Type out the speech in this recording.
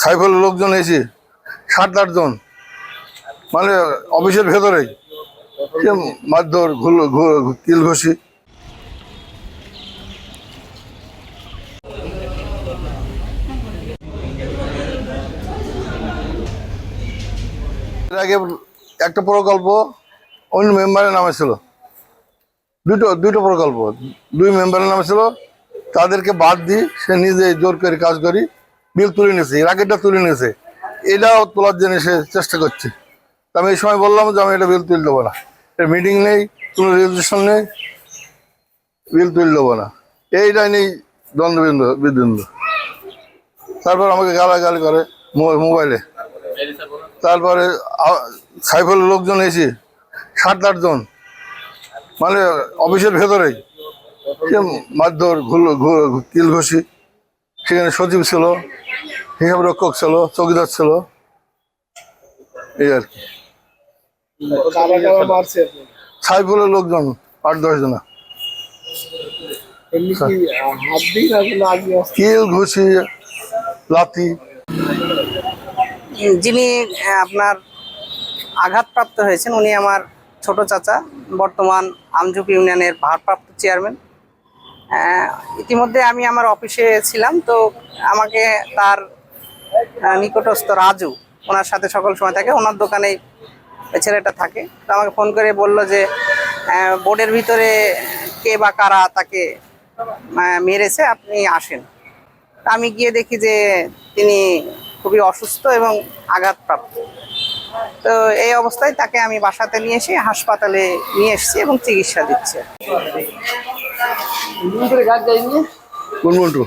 সাইফলের লোকজন এসে 7-8 জন, মানে অফিসের ভেতরেই মারধর, কিল ঘষি। এর আগে একটা প্রকল্প অন্য মেম্বারের নামে ছিল, দুটো প্রকল্প 2 মেম্বারের নামে ছিল। তাদেরকে বাদ দিই, সে নিজে জোর করে কাজ করি বিল তুলে নিয়েছে, এর আগেরটা তুলে নিয়েছে, এটাও তোলার জন্য সে চেষ্টা করছে। আমি এই সময় বললাম যে আমি এটা বিল তুলে দেবো না, এর মিটিং নেই, কোনো রেজিস্ট্রেশন নেই, বিল তুলে দেবো না, এইটাই নেই বিদ্বন্দ্ব। তারপর আমাকে গালাগালি করে মোবাইলে। তারপরে সাইফলের লোকজন এসে 7-8 জন, মানে অফিসের ভেতরেই মারধর, কিল ঘষি। সেখানে সচিব ছিল, হিসাব রক্ষক ছিল, চৌকিদার ছিল, এই আর কি। সাইফলের লোকজন 8-10 জন, কিল ঘুষি, লাথি। যিনি আপনার আঘাতপ্রাপ্ত হয়েছেন উনি আমার ছোট চাচা, বর্তমান আমঝুপ ইউনিয়নের ভারপ্রাপ্ত চেয়ারম্যান। ইতিমধ্যে আমি আমার অফিসে ছিলাম, তো আমাকে তার নিকটস্থ রাজু, ওনার সাথে সকল সময় থাকে, ওনার দোকানেই ছেলেটা থাকে। তো আমাকে ফোন করে বলল যে বোর্ডের ভিতরে কে বা কারা তাকে মেরেছে, আপনি আসেন। আমি গিয়ে দেখি যে তিনি খুবই অসুস্থ এবং আঘাতপ্রাপ্ত। তো এই অবস্থায় তাকে আমি বাসাতে নিয়ে এসে হাসপাতালে নিয়ে এসেছি এবং চিকিৎসা দিচ্ছে। কোন মন্টু?